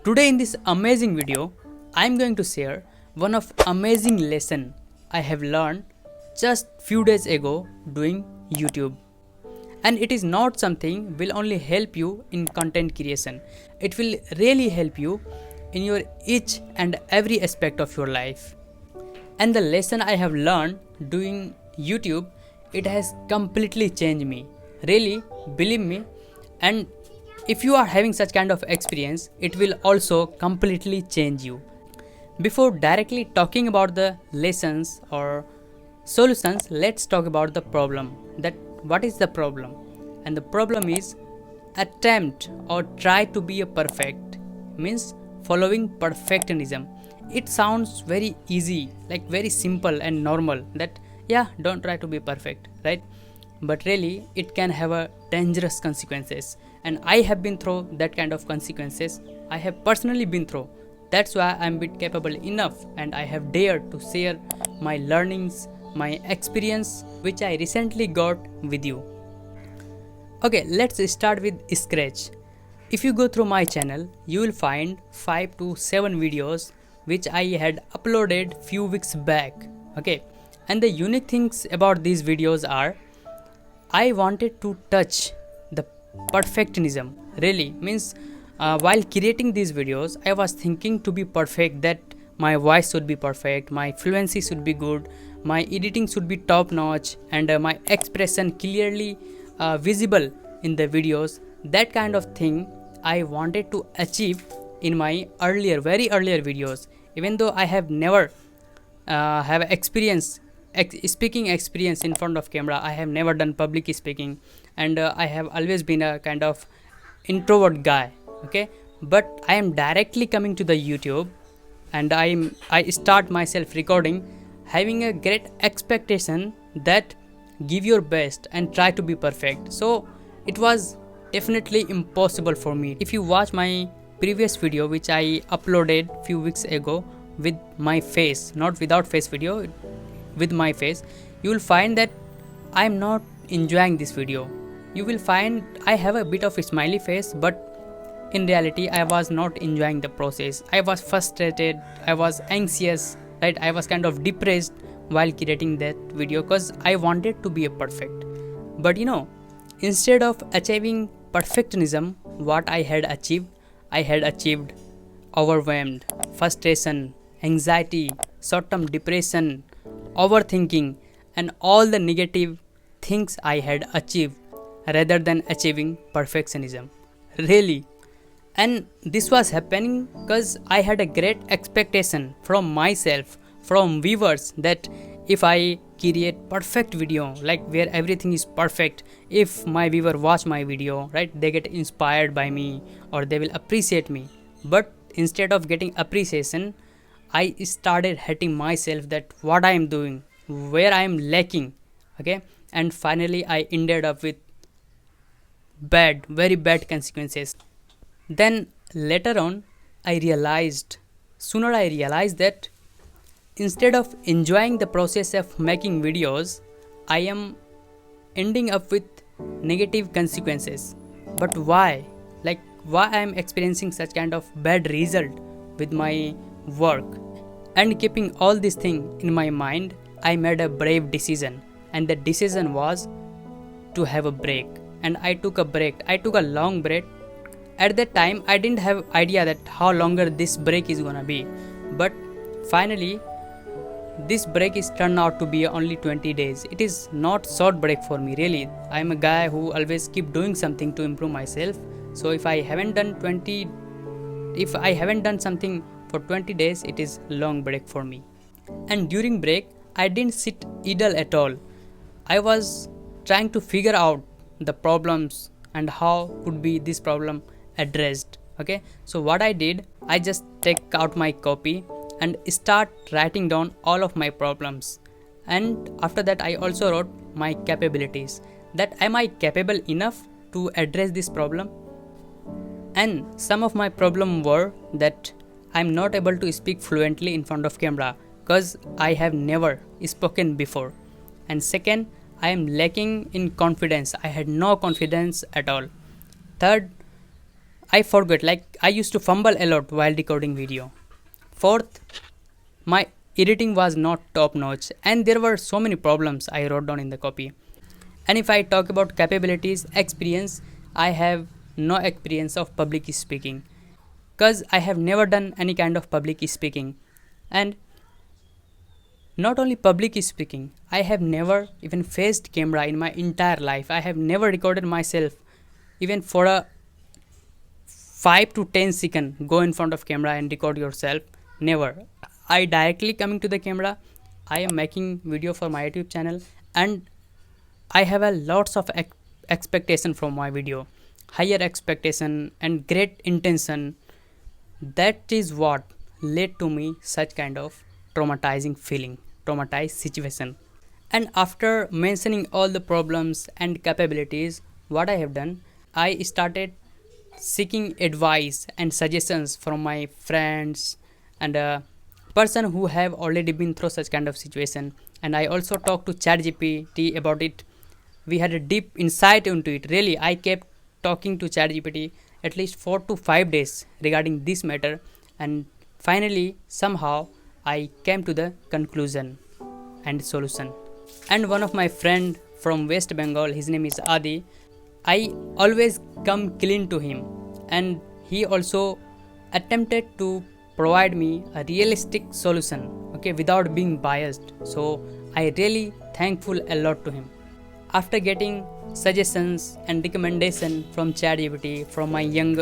Today in this amazing video, I am going to share one of amazing lesson I have learned just few days ago doing YouTube. And it is not something will only help you in content creation. It will really help you in your each and every aspect of your life. And the lesson I have learned doing YouTube, it has completely changed me. Really, believe me. And if you are having such kind of experience, it will also completely change you. Before directly talking about the lessons or solutions, let's talk about the problem. That what is the problem? And the problem is attempt or try to be a perfect, means following perfectionism. It sounds very easy, like very simple and normal, that yeah, don't try to be perfect, right? But really it can have a dangerous consequences, and I have been through that kind of consequences. I have personally been through. That's why I'm bit capable enough and I have dared to share my learnings, my experience which I recently got with you. Okay, let's start with scratch. If you go through my channel, you will find 5 to 7 videos which I had uploaded few weeks back. Okay, and the unique things about these videos are I wanted to touch the perfectionism. Really means while creating these videos, I was thinking to be perfect, that my voice should be perfect, my fluency should be good, my editing should be top notch, and my expression clearly visible in the videos. That kind of thing I wanted to achieve in my very earlier videos. Even though I have never have speaking experience in front of camera, I have never done public speaking, and I have always been a kind of introvert guy. Okay, but I am directly coming to the YouTube, and I start myself recording, having a great expectation that give your best and try to be perfect. So it was definitely impossible for me. If you watch my previous video which I uploaded few weeks ago with my face, not without face video, with my face, you will find that I am not enjoying this video. You will find I have a bit of a smiley face, but in reality I was not enjoying the process. I was frustrated, I was anxious, right? I was kind of depressed while creating that video because I wanted to be a perfect. But instead of achieving perfectionism, what I had achieved overwhelmed, frustration, anxiety, short-term depression, overthinking, and all the negative things I had achieved rather than achieving perfectionism. Really. And this was happening because I had a great expectation from myself, from viewers, that if I create perfect video, like where everything is perfect, if my viewer watch my video, right, they get inspired by me or they will appreciate me. But instead of getting appreciation, I started hating myself, that what I am doing, where I am lacking. Okay, and finally I ended up with very bad consequences. Then later on I realized that instead of enjoying the process of making videos, I am ending up with negative consequences. But why? Like, why I am experiencing such kind of bad result with my work? And keeping all these things in my mind, I made a brave decision, and the decision was to have a break. And I took a break. I took a long break. At that time I didn't have idea that how longer this break is gonna be, but finally this break is turned out to be only 20 days. It is not short break for me. Really, I am a guy who always keep doing something to improve myself. So if I haven't done something for 20 days, it is long break for me. And during break I didn't sit idle at all. I was trying to figure out the problems and how could be this problem addressed. Okay, so what I did, I just take out my copy and start writing down all of my problems. And after that I also wrote my capabilities, that am I capable enough to address this problem. And some of my problem were that I'm not able to speak fluently in front of camera because I have never spoken before. And second, I am lacking in confidence. I had no confidence at all. Third, I forgot, like I used to fumble a lot while recording video. Fourth, my editing was not top notch and there were so many problems I wrote down in the copy. And if I talk about capabilities, experience, I have no experience of public speaking because I have never done any kind of public speaking. And not only public speaking, I have never even faced camera in my entire life. I have never recorded myself even for a 5 to 10 second go in front of camera and record yourself. Never. I directly coming to the camera. I am making video for my YouTube channel and I have a lots of expectation from my video, higher expectation and great intention. That is what led to me such kind of traumatizing feeling, traumatized situation. And after mentioning all the problems and capabilities, what I have done, I started seeking advice and suggestions from my friends and person who have already been through such kind of situation. And I also talked to ChatGPT about it. We had a deep insight into it. Really, I kept talking to ChatGPT at least 4 to 5 days regarding this matter, and finally somehow I came to the conclusion and solution. And one of my friend from West Bengal, his name is Adi, I always come clean to him and he also attempted to provide me a realistic solution, okay, without being biased. So I really thankful a lot to him. After getting suggestions and recommendation from ChatGPT, from my young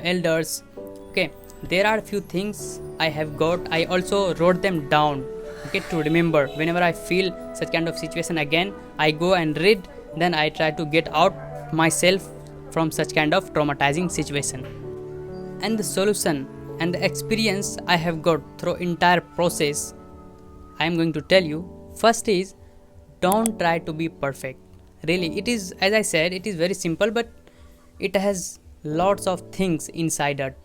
elders, okay, there are few things I have got. I also wrote them down, okay, to remember. Whenever I feel such kind of situation again, I go and read, then I try to get out myself from such kind of traumatizing situation. And the solution and the experience I have got through entire process, I am going to tell you. First is, don't try to be perfect. Really, it is, as I said, it is very simple, but it has lots of things inside it.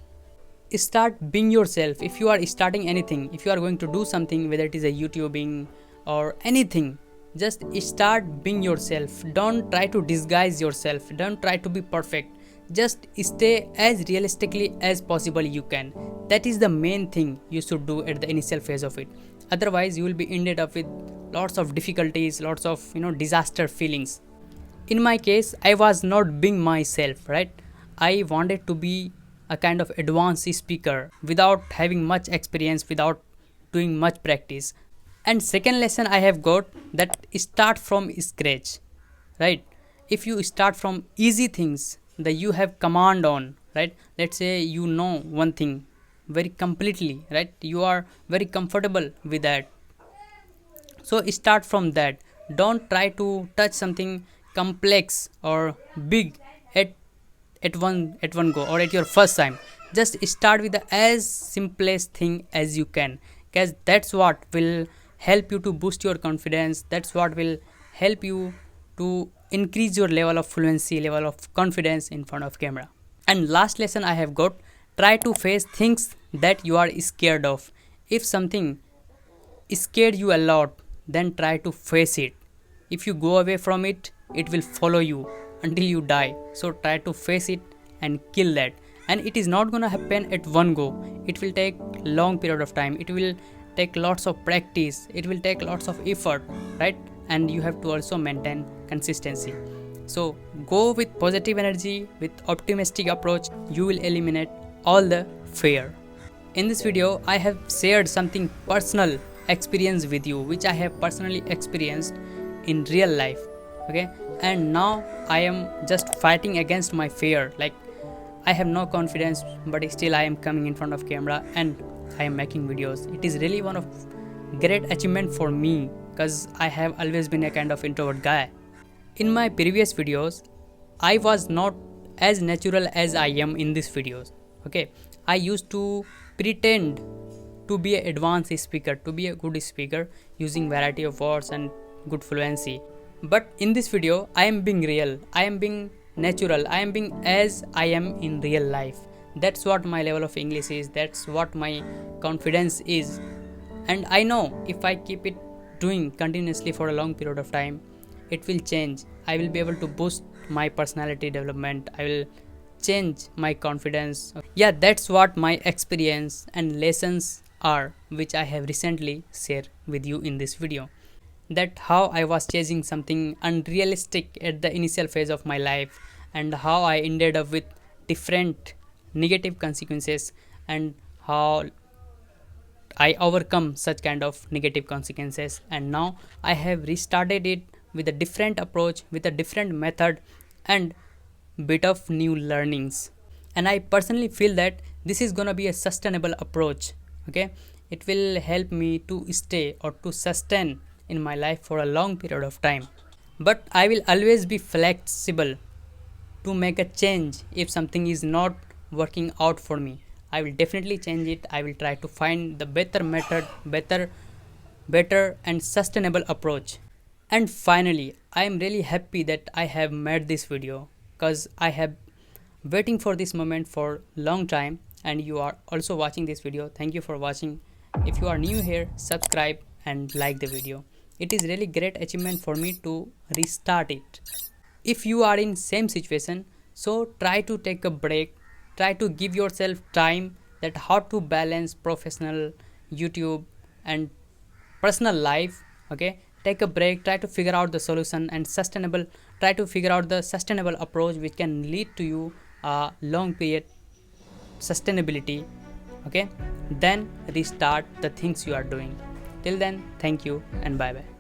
Start being yourself. If you are starting anything, if you are going to do something, whether it is a YouTubing or anything, just start being yourself. Don't try to disguise yourself. Don't try to be perfect. Just stay as realistically as possible you can. That is the main thing you should do at the initial phase of it. Otherwise you will be ended up with lots of difficulties, lots of disaster feelings. In my case, I was not being myself, right? I wanted to be a kind of advanced speaker without having much experience, without doing much practice. And second lesson I have got, that start from scratch, right? If you start from easy things that you have command on, right? Let's say you know one thing very completely, right? You are very comfortable with that. So start from that. Don't try to touch something complex or big at one go or at your first time. Just start with the as simplest thing as you can, because that's what will help you to boost your confidence. That's what will help you to increase your level of fluency, level of confidence in front of camera. And last lesson I have got, try to face things that you are scared of. If something scared you a lot, then try to face it. If you go away from it, it will follow you until you die. So try to face it and kill that. And it is not gonna happen at one go. It will take long period of time. It will take lots of practice. It will take lots of effort, right? And you have to also maintain consistency. So go with positive energy, with optimistic approach. You will eliminate all the fear. In this video, I have shared something personal experience with you, which I have personally experienced in real life, okay? And now I am just fighting against my fear. Like, I have no confidence, but still I am coming in front of camera and I am making videos. It is really one of great achievement for me, because I have always been a kind of introvert guy. In my previous videos, I was not as natural as I am in these videos, okay? I used to pretend to be an advanced speaker, to be a good speaker, using variety of words and good fluency. But in this video, I am being real, I am being natural, I am being as I am in real life. That's what my level of English is, that's what my confidence is. And I know if I keep it doing continuously for a long period of time, it will change. I will be able to boost my personality development. I will change my confidence. Yeah, that's what my experience and lessons are, which I have recently shared with you in this video. That how I was chasing something unrealistic at the initial phase of my life, and how I ended up with different negative consequences, and how I overcome such kind of negative consequences, and now I have restarted it with a different approach, with a different method, and bit of new learnings. And I personally feel that this is gonna be a sustainable approach. Okay, it will help me to stay or to sustain in my life for a long period of time. But I will always be flexible to make a change if something is not working out for me. I will definitely change it. I will try to find the better method, better and sustainable approach. And finally, I am really happy that I have made this video, because I have waiting for this moment for long time, and you are also watching this video. Thank you for watching. If you are new here, subscribe and like the video. It is really great achievement for me to restart it. If you are in same situation, so try to take a break, try to give yourself time, that how to balance professional, YouTube, and personal life. Okay, take a break, try to figure out the solution and sustainable, try to figure out the sustainable approach which can lead to you a long period sustainability. Okay, then restart the things you are doing. Till then, thank you and bye bye.